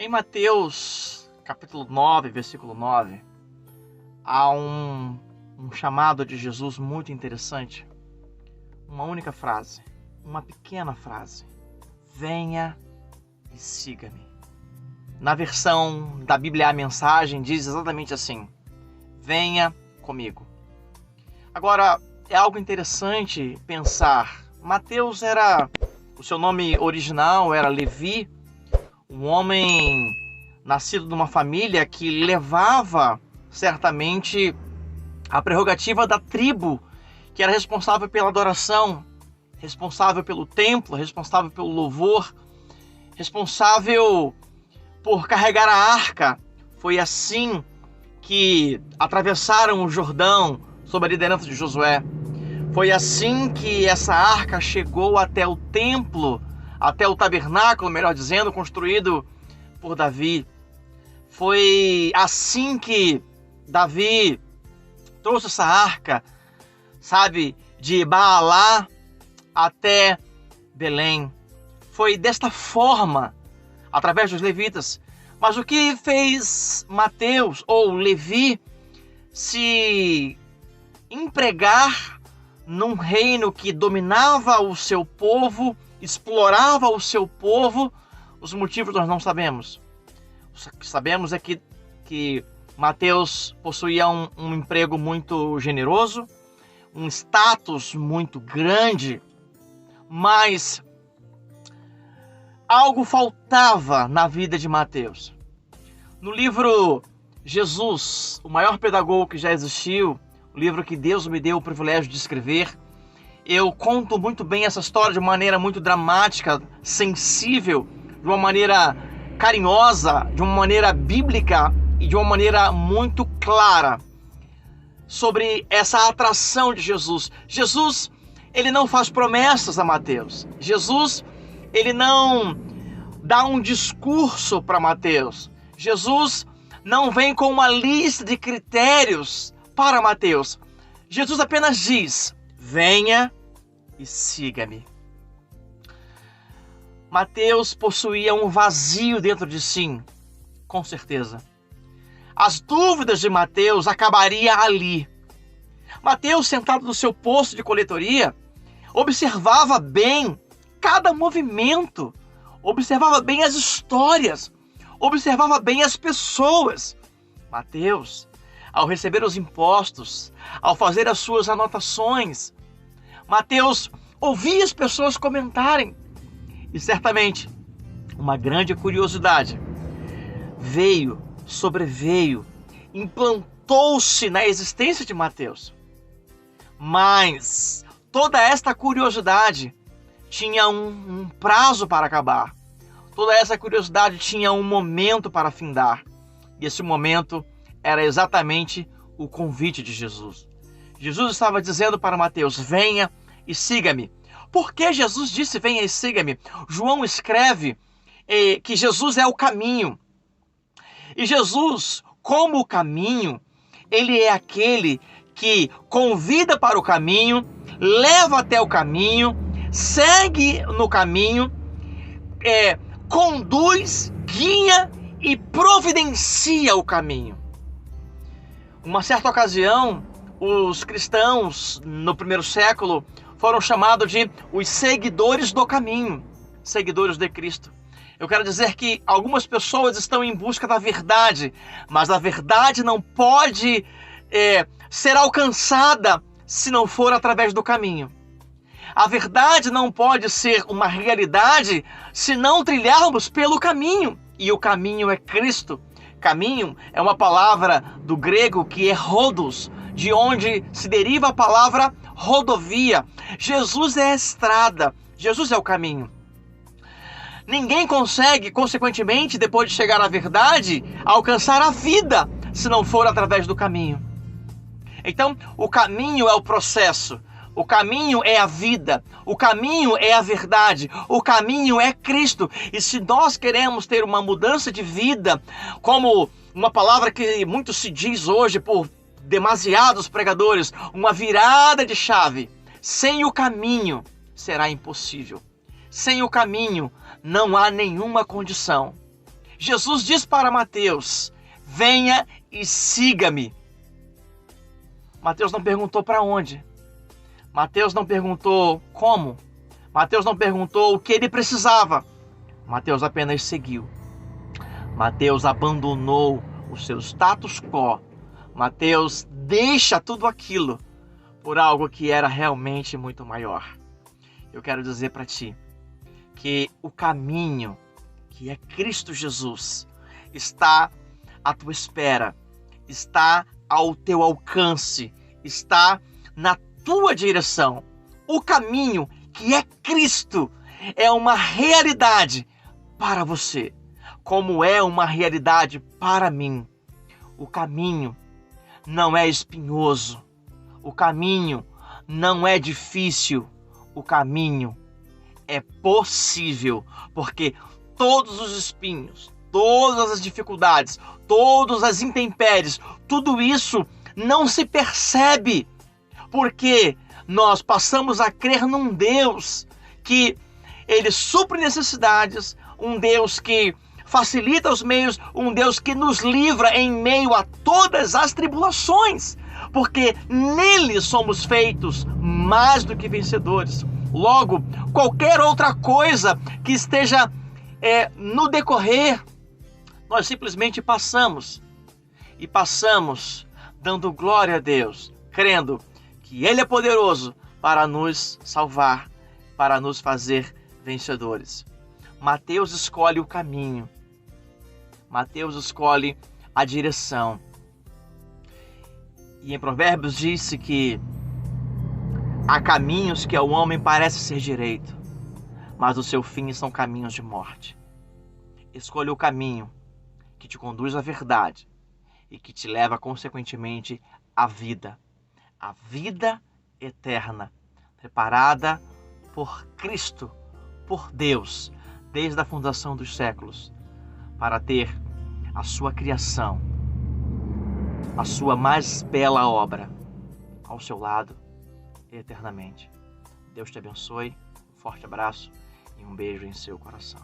Em Mateus, capítulo 9, versículo 9, há um chamado de Jesus muito interessante. Uma única frase, uma pequena frase. Venha e siga-me. Na versão da Bíblia A Mensagem diz exatamente assim: venha comigo. Agora, é algo interessante pensar. Mateus o seu nome original era Levi, um homem nascido numa família que levava certamente a prerrogativa da tribo, que era responsável pela adoração, responsável pelo templo, responsável pelo louvor, responsável por carregar a arca. Foi assim que atravessaram o Jordão sob a liderança de Josué. Foi assim que essa arca chegou até o templo, até o tabernáculo, melhor dizendo, construído por Davi. Foi assim que Davi trouxe essa arca, de Baalá até Belém. Foi desta forma, através dos levitas. Mas o que fez Mateus, ou Levi, se empregar num reino que dominava o seu povo, explorava o seu povo? Os motivos nós não sabemos. O que sabemos é que Mateus possuía um emprego muito generoso, um status muito grande, mas algo faltava na vida de Mateus. No livro Jesus, o maior pedagogo que já existiu, o livro que Deus me deu o privilégio de escrever, eu conto muito bem essa história de uma maneira muito dramática, sensível, de uma maneira carinhosa, de uma maneira bíblica e de uma maneira muito clara sobre essa atração de Jesus. Jesus, ele não faz promessas a Mateus. Jesus, ele não dá um discurso para Mateus. Jesus não vem com uma lista de critérios para Mateus. Jesus apenas diz: venha e siga-me. Mateus possuía um vazio dentro de si, com certeza. As dúvidas de Mateus acabariam ali. Mateus, sentado no seu posto de coletoria, observava bem cada movimento, observava bem as histórias, observava bem as pessoas. Mateus, ao receber os impostos, ao fazer as suas anotações, Mateus ouvia as pessoas comentarem. E certamente uma grande curiosidade sobreveio, implantou-se na existência de Mateus. Mas toda esta curiosidade tinha um prazo para acabar. Toda essa curiosidade tinha um momento para findar. E esse momento era exatamente o convite de Jesus. Jesus estava dizendo para Mateus: venha e siga-me. Por que Jesus disse venha e siga-me? João escreve que Jesus é o caminho. E Jesus, como o caminho, ele é aquele que convida para o caminho, leva até o caminho, segue no caminho, conduz, guia e providencia o caminho. Uma certa ocasião, os cristãos no primeiro século foram chamados de os seguidores do caminho, seguidores de Cristo. Eu quero dizer que algumas pessoas estão em busca da verdade, mas a verdade não pode ser alcançada se não for através do caminho. A verdade não pode ser uma realidade se não trilharmos pelo caminho. E o caminho é Cristo. Caminho é uma palavra do grego que é rhodos, de onde se deriva a palavra rodovia. Jesus é a estrada, Jesus é o caminho. Ninguém consegue, consequentemente, depois de chegar à verdade, alcançar a vida, se não for através do caminho. Então, o caminho é o processo, o caminho é a vida, o caminho é a verdade, o caminho é Cristo. E se nós queremos ter uma mudança de vida, como uma palavra que muito se diz hoje por demasiados pregadores, uma virada de chave, sem o caminho será impossível. Sem o caminho não há nenhuma condição. Jesus diz para Mateus: venha e siga-me. Mateus não perguntou para onde. Mateus não perguntou como. Mateus não perguntou o que ele precisava. Mateus apenas seguiu. Mateus abandonou o seu status quo. Mateus deixa tudo aquilo por algo que era realmente muito maior. Eu quero dizer para ti que o caminho, que é Cristo Jesus, está à tua espera, está ao teu alcance, está na tua direção. O caminho, que é Cristo, é uma realidade para você, como é uma realidade para mim. O caminho não é espinhoso, o caminho não é difícil, o caminho é possível, porque todos os espinhos, todas as dificuldades, todas as intempéries, tudo isso não se percebe, porque nós passamos a crer num Deus que Ele supre necessidades, um Deus que facilita os meios, um Deus que nos livra em meio a todas as tribulações, porque nele somos feitos mais do que vencedores. Logo, qualquer outra coisa que esteja no decorrer, nós simplesmente passamos. E passamos dando glória a Deus, crendo que Ele é poderoso para nos salvar, para nos fazer vencedores. Mateus escolhe o caminho. Mateus escolhe a direção. E em Provérbios disse que há caminhos que ao homem parece ser direito, mas o seu fim são caminhos de morte. Escolha o caminho que te conduz à verdade e que te leva, consequentemente, à vida. A vida eterna, preparada por Cristo, por Deus, desde a fundação dos séculos, para ter a sua criação, a sua mais bela obra, ao seu lado, eternamente. Deus te abençoe, um forte abraço e um beijo em seu coração.